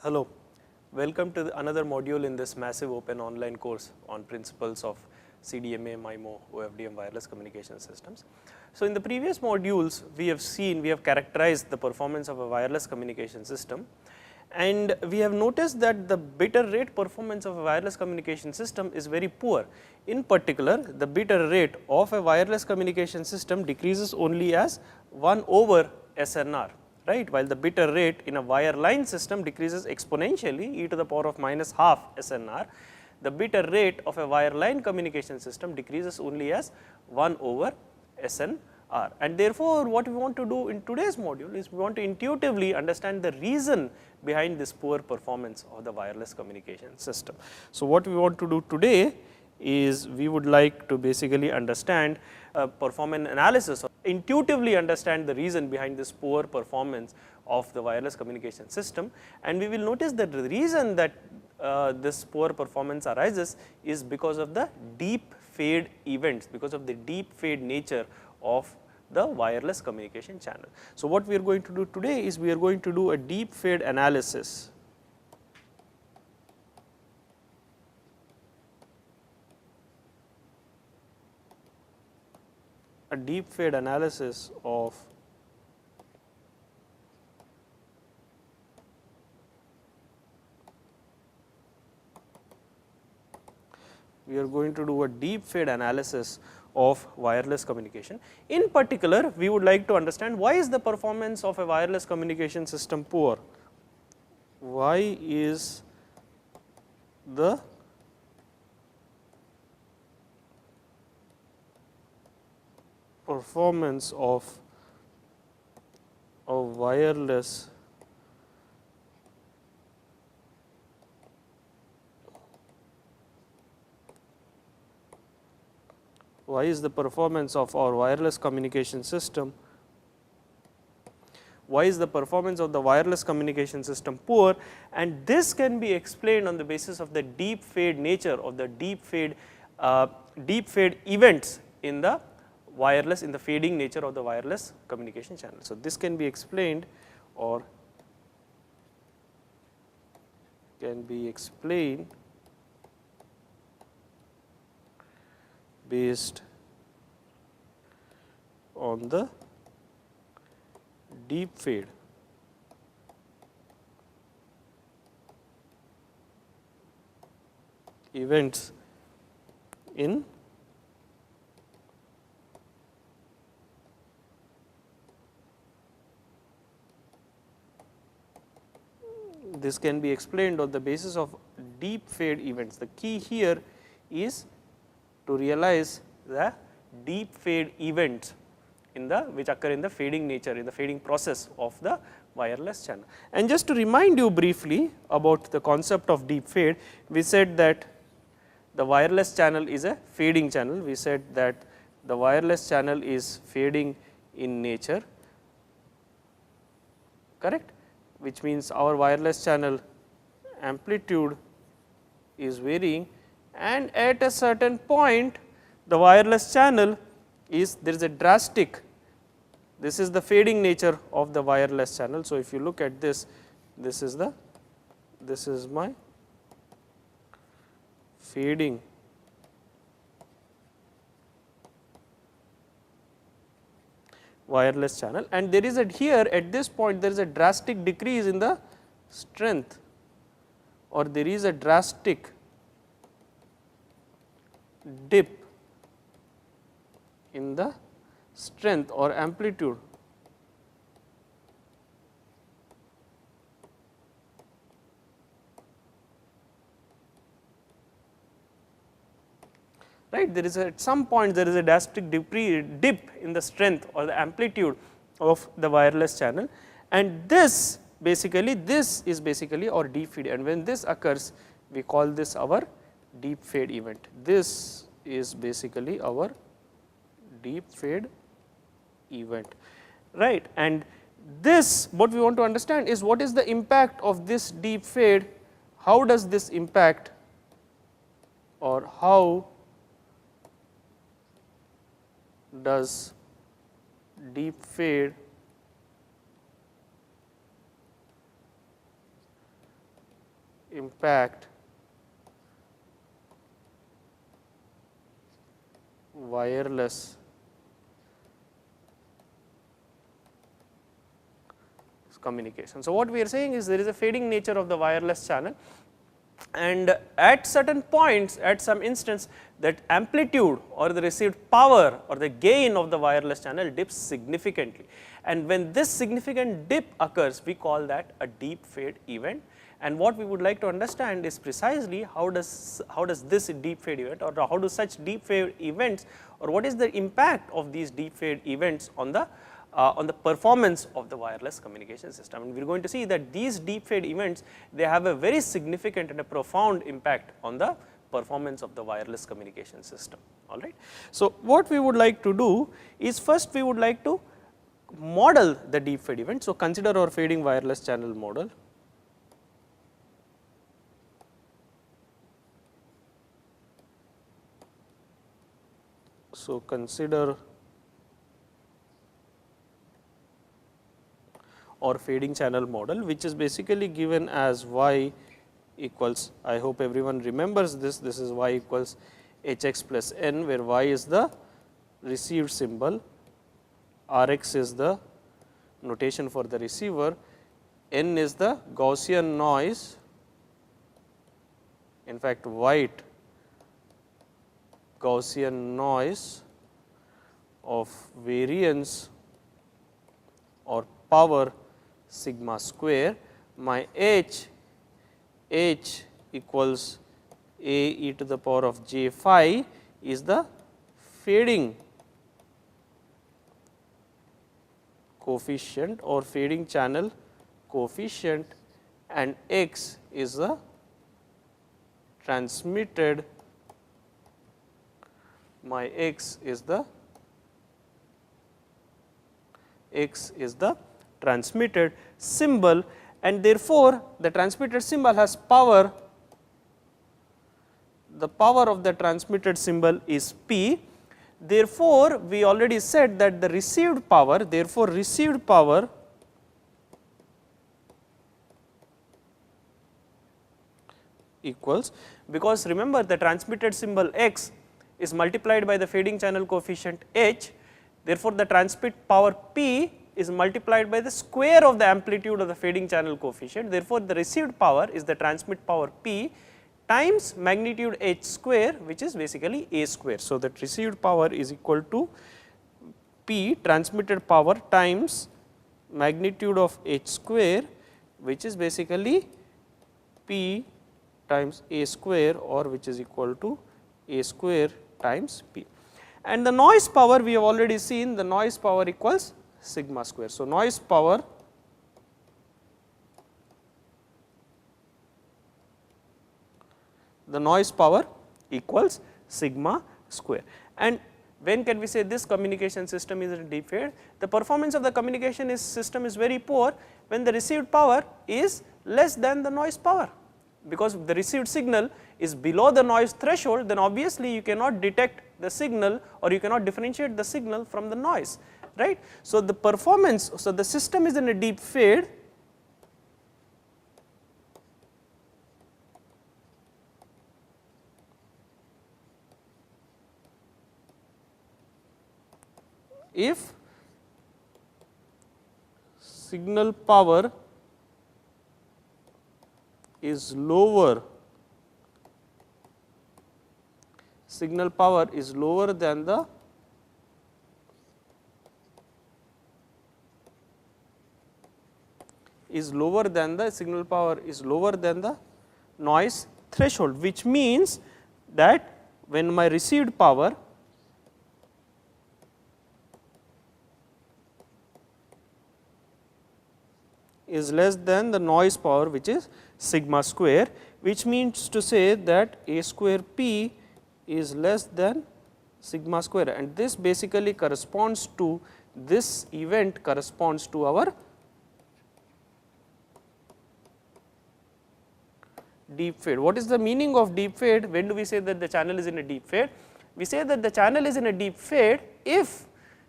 Hello, welcome to another module in this massive open online course on principles of CDMA, MIMO, OFDM wireless communication systems. So, in the previous modules we have characterized the performance of a wireless communication system, and we have noticed that the bit error rate performance of a wireless communication system is very poor. In particular, the bit error rate of a wireless communication system decreases only as 1 over SNR. Right, while the bit error rate in a wireline system decreases exponentially e to the power of minus half SNR, the bit error rate of a wireline communication system decreases only as 1 over SNR. And therefore, what we want to do in today's module is we want to intuitively understand the reason behind this poor performance of the wireless communication system. So, what we want to do today is we would like to basically understand perform an analysis or intuitively understand the reason behind this poor performance of the wireless communication system, and we will notice that the reason that this poor performance arises is because of the deep fade events, because of the deep fade nature of the wireless communication channel. So, what we are going to do today is we are going to do a deep fade analysis. A deep fade analysis of wireless communication. In particular, we would like to understand why is the performance of a wireless communication system poor? Why is the performance of a wireless our wireless communication system, why is the performance of the wireless communication system poor, and this can be explained on the basis of the deep fade nature of the deep fade events in the wireless, in the fading nature of the wireless communication channel. So, this can be explained or can be explained based on the deep fade events in this can be explained on the basis of deep fade events. The key here is to realize the deep fade events in the which occur in the fading nature, in the fading process of the wireless channel. And just to remind you briefly about the concept of deep fade, we said that the wireless channel is a fading channel. We said that the wireless channel is fading in nature, correct, which means our wireless channel amplitude is varying, and at a certain point the wireless channel is, there is a drastic, this is the fading nature of the wireless channel. So, if you look at this, this is my fading wireless channel, and there is a here at this point there is a drastic decrease in the strength, or there is a drastic dip in the strength or amplitude right. There is at some point there is a drastic dip in the strength or the amplitude of the wireless channel, and this is basically our deep fade, and when this occurs we call this our deep fade event. This is basically our deep fade event, right. And this, what we want to understand is what is the impact of this deep fade, how does this impact, or how does deep fade impact wireless communication. So, what we are saying is there is a fading nature of the wireless channel, and at certain points, at some instance, that amplitude or the received power or the gain of the wireless channel dips significantly, and when this significant dip occurs, we call that a deep fade event. And what we would like to understand is precisely how does this deep fade event, or how do such deep fade events, or what is the impact of these deep fade events on the performance of the wireless communication system. And we are going to see that these deep fade events, they have a very significant and a profound impact on the performance of the wireless communication system. All right. So, what we would like to do is, first we would like to model the deep fade event. So, consider our fading wireless channel model. So, consider or fading channel model, which is basically given as y equals, I hope everyone remembers this, this is y equals h x plus n, where y is the received symbol, r x is the notation for the receiver, n is the Gaussian noise, in fact white Gaussian noise of variance or power sigma square, my h equals a e to the power of j phi is the fading coefficient or fading channel coefficient, and x is the transmitted, my x is the transmitted symbol, and therefore, the transmitted symbol has power, the power of the transmitted symbol is P. Therefore, we already said that the received power, therefore, received power equals, because remember the transmitted symbol x is multiplied by the fading channel coefficient h, therefore, the transmit power P is multiplied by the square of the amplitude of the fading channel coefficient. Therefore, the received power is the transmit power P times magnitude h square, which is basically a square. So, that received power is equal to P transmitted power times magnitude of h square, which is basically P times a square, or which is equal to a square times P. And the noise power, we have already seen, the noise power equals sigma square. So, noise power equals sigma square. And when can we say this communication system is in a deep fade? The performance of the communication system is very poor when the received power is less than the noise power, because if the received signal is below the noise threshold, then obviously you cannot detect the signal, or you cannot differentiate the signal from the noise, right. So, the performance, so the system is in a deep fade if signal power is lower, signal power is lower than the signal power is lower than the noise threshold, which means that when my received power is less than the noise power, which is sigma square, which means to say that a square p is less than sigma square, and this basically corresponds to, this event corresponds to our deep fade. What is the meaning of deep fade? When do we say that the channel is in a deep fade? We say that the channel is in a deep fade if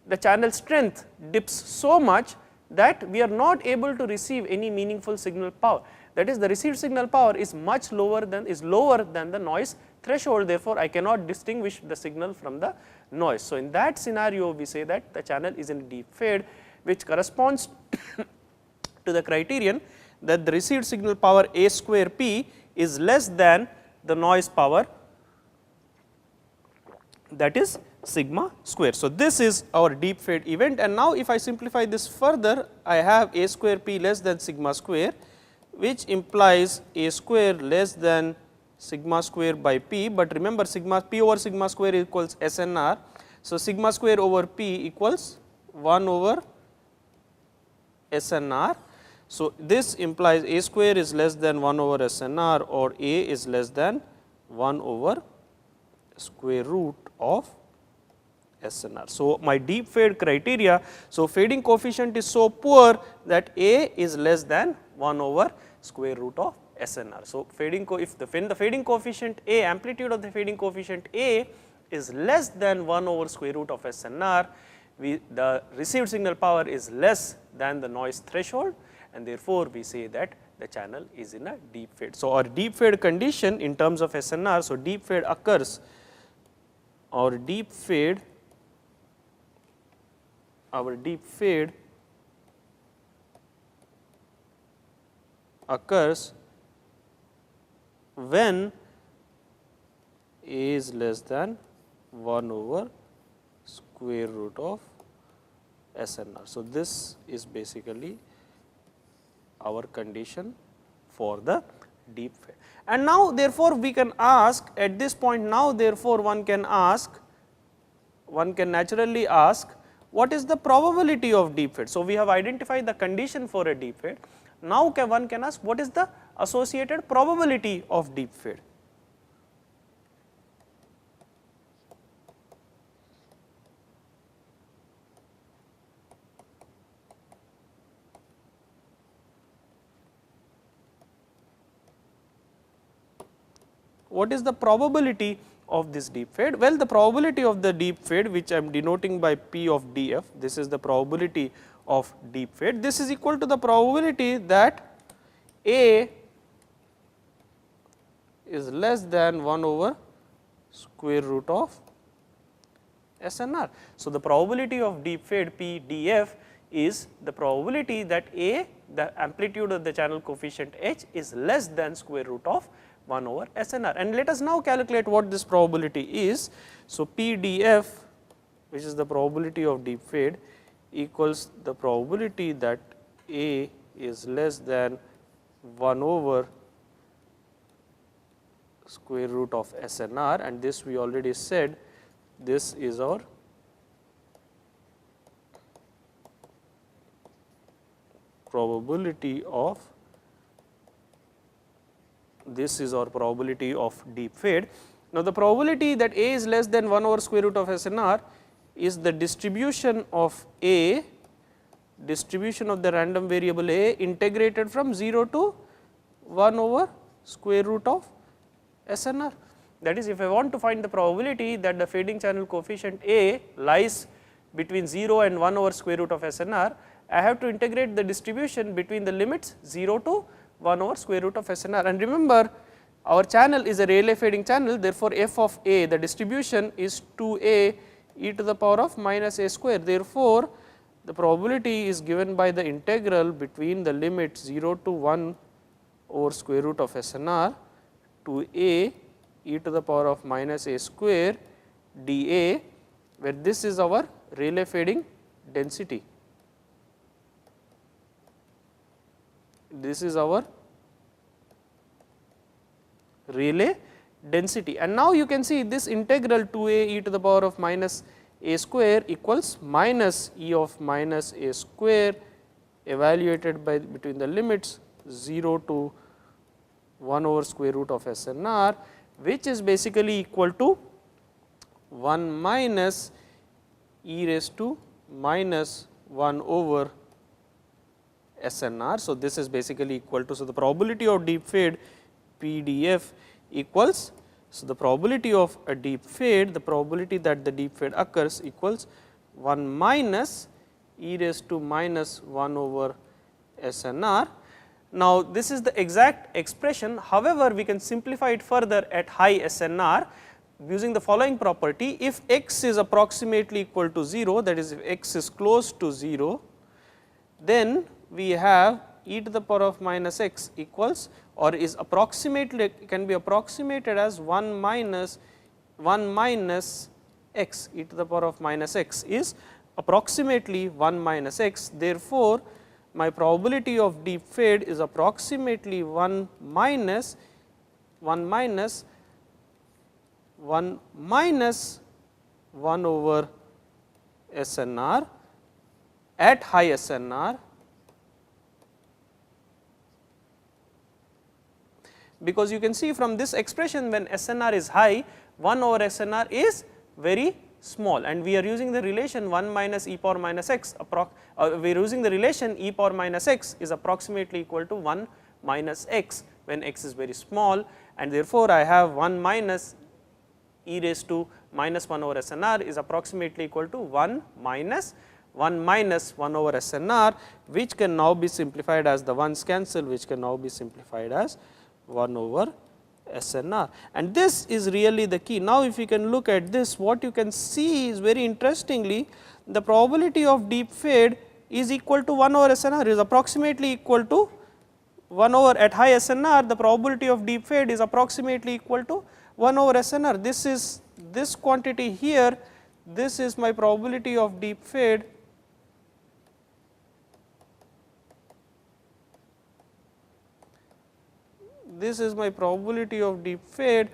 the channel strength dips so much that we are not able to receive any meaningful signal power. that is the received signal power is much lower than the noise threshold, therefore, I cannot distinguish the signal from the noise. So, in that scenario we say that the channel is in deep fade, which corresponds to the criterion that the received signal power A square P is less than the noise power, that is sigma square. So, this is our deep fade event, and now if I simplify this further, I have A square P less than sigma square, which implies A square less than sigma square by P, but remember sigma P over sigma square equals SNR. So, sigma square over P equals 1 over SNR. So, this implies A square is less than 1 over SNR, or A is less than 1 over square root of SNR. So, my deep fade criteria, so fading coefficient is so poor that A is less than 1 over square root of SNR. So, if the fading coefficient A, amplitude of the fading coefficient A is less than 1 over square root of SNR, the received signal power is less than the noise threshold, and therefore, we say that the channel is in a deep fade. So, our deep fade condition in terms of SNR, so deep fade occurs, our deep fade occurs when A is less than 1 over square root of SNR. So, this is basically our condition for the deep fade. And now, therefore, we can ask at this point, now therefore, one can naturally ask what is the probability of deep fade. So, we have identified the condition for a deep fade. Now, one can ask what is the associated probability of deep fade. What is the probability of this deep fade? Well, the probability of the deep fade, which I am denoting by P of df, this is the probability of deep fade. This is equal to the probability that A is less than 1 over square root of SNR. So, the probability of deep fade P df is the probability that A, the amplitude of the channel coefficient H, is less than square root of 1 over SNR. And let us now calculate what this probability is. So, P df, which is the probability of deep fade, equals the probability that A is less than 1 over square root of SNR, and this we already said, this is our probability of deep fade. Now, the probability that A is less than 1 over square root of SNR is the distribution of A, distribution of the random variable A integrated from 0 to 1 over square root of SNR. That is, if I want to find the probability that the fading channel coefficient A lies between 0 and 1 over square root of SNR, I have to integrate the distribution between the limits 0 to 1 over square root of SNR. And remember, our channel is a Rayleigh fading channel, therefore, f of A, the distribution is 2A e to the power of minus A square. Therefore, the probability is given by the integral between the limit 0 to 1 over square root of SNR to A e to the power of minus A square dA, where this is our Rayleigh fading density. This is our Rayleigh density, and now you can see this integral 2A e to the power of minus A square equals minus E of minus A square evaluated by between the limits 0 to 1 over square root of SNR, which is basically equal to 1 minus e raised to minus 1 over SNR. So, this is basically equal to, so the probability of deep fade PDF equals, so the probability of a deep fade, the probability that the deep fade occurs equals 1 minus e raised to minus 1 over SNR. Now, this is the exact expression, however, we can simplify it further at high SNR using the following property. If x is approximately equal to 0, that is if x is close to 0, then we have e to the power of minus x equals or is approximately can be approximated as 1 minus x, e to the power of minus x is approximately 1 minus x. Therefore, my probability of deep fade is approximately 1 minus 1 over SNR at high SNR, because you can see from this expression when SNR is high, 1 over SNR is very small, and we are using the relation 1 minus e power minus x, we are using the relation e power minus x is approximately equal to 1 minus x when x is very small, and therefore, I have 1 minus e raised to minus 1 over SNR is approximately equal to 1 minus 1 over SNR, which can now be simplified as the 1's cancel, which can now be simplified as 1 over SNR, and this is really the key. Now, if you can look at this, what you can see is very interestingly, the probability of deep fade is equal to 1 over SNR, is approximately equal to 1 over at high SNR, the probability of deep fade is approximately equal to 1 over SNR. This is this quantity here, this is my probability of deep fade this is my probability of deep fade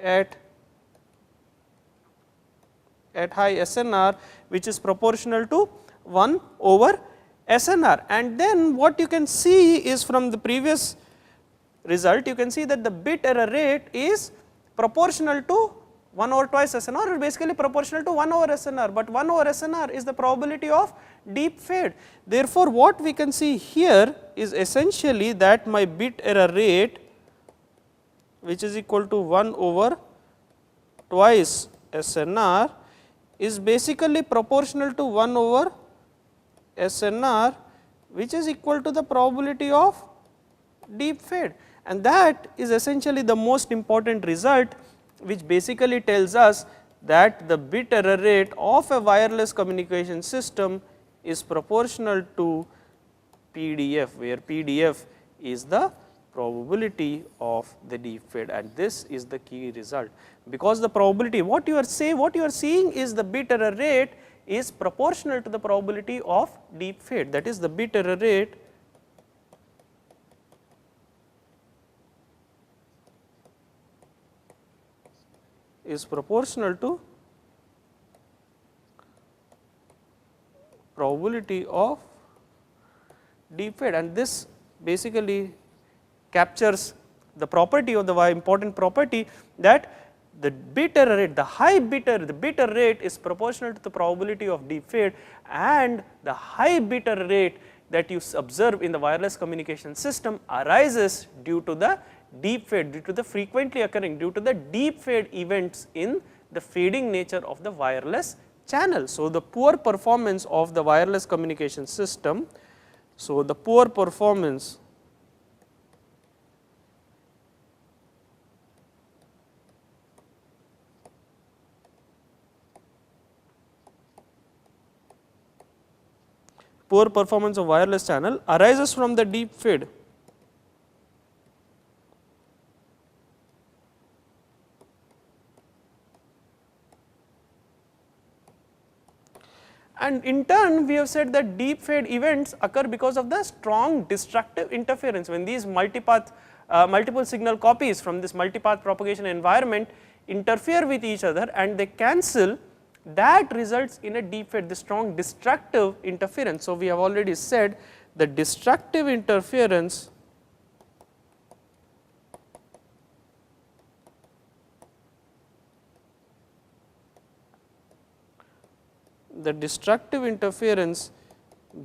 at high SNR, which is proportional to 1 over SNR. And then what you can see is from the previous result, you can see that the bit error rate is proportional to 1 over twice SNR, or basically proportional to 1 over SNR, but 1 over SNR is the probability of deep fade. Therefore, what we can see here is essentially that my bit error rate, which is equal to 1 over twice SNR, is basically proportional to 1 over SNR, which is equal to the probability of deep fade, and that is essentially the most important result, which basically tells us that the bit error rate of a wireless communication system is proportional to PDF, where PDF is the probability of the deep fade, and this is the key result, because the probability what you are seeing is the bit error rate is proportional to the probability of deep fade, that is the bit error rate is proportional to probability of deep fade, and this basically captures the property of the important property that the bit error rate, the bit error rate is proportional to the probability of deep fade, and the high bit error rate that you observe in the wireless communication system arises due to the deep fade, due to the frequently occurring, due to the deep fade events in the fading nature of the wireless channel. So, the poor performance of the wireless communication system, so the poor performance of wireless channel arises from the deep fade. And in turn, we have said that deep fade events occur because of the strong destructive interference. When these multiple signal copies from this multipath propagation environment interfere with each other and they cancel, that results in a deep fade, the strong destructive interference. So, we have already said the destructive interference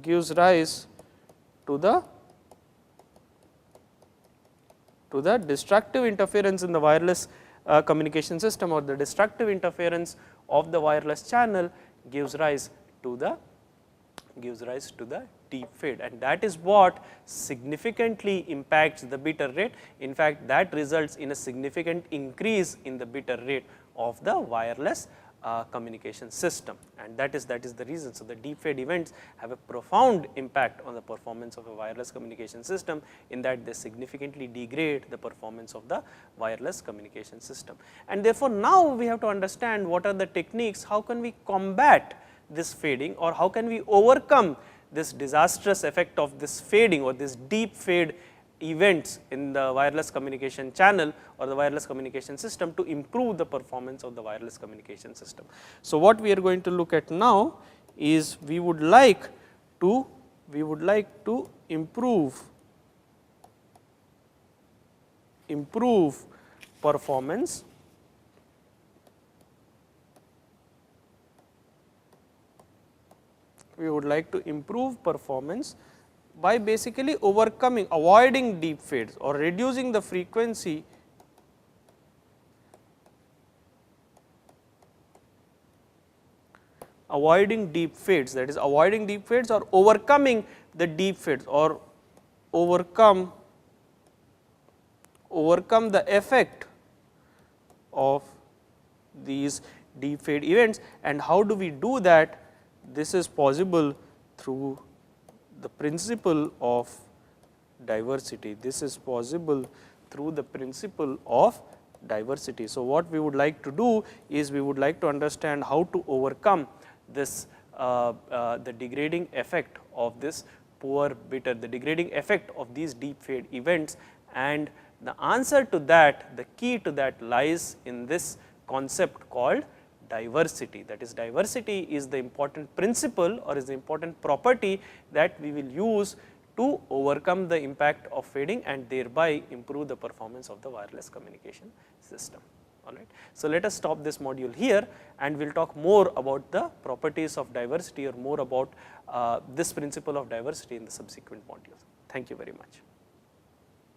gives rise to the destructive interference in the wireless communication system, or the destructive interference of the wireless channel gives rise to the deep fade, and that is what significantly impacts the bit error rate. In fact, that results in a significant increase in the bit error rate of the wireless communication system, and that is the reason. So, the deep fade events have a profound impact on the performance of a wireless communication system, in that they significantly degrade the performance of the wireless communication system. And therefore, now we have to understand what are the techniques, how can we combat this fading, or how can we overcome this disastrous effect of this fading or this deep fade events in the wireless communication channel or the wireless communication system to improve the performance of the wireless communication system. So, what we are going to look at now is we would like to improve performance by basically avoiding deep fades or reducing the frequency that is avoiding deep fades or overcoming the deep fades, or overcome the effect of these deep fade events. And how do we do that? This is possible through the principle of diversity. So, what we would like to do is we would like to understand how to overcome this the degrading effect of this poor bit error, the degrading effect of these deep fade events, and the answer to that, the key to that lies in this concept called diversity. That is, diversity is the important principle or is the important property that we will use to overcome the impact of fading and thereby improve the performance of the wireless communication system. All right. So, let us stop this module here, and we will talk more about the properties of diversity or more about this principle of diversity in the subsequent modules. Thank you very much.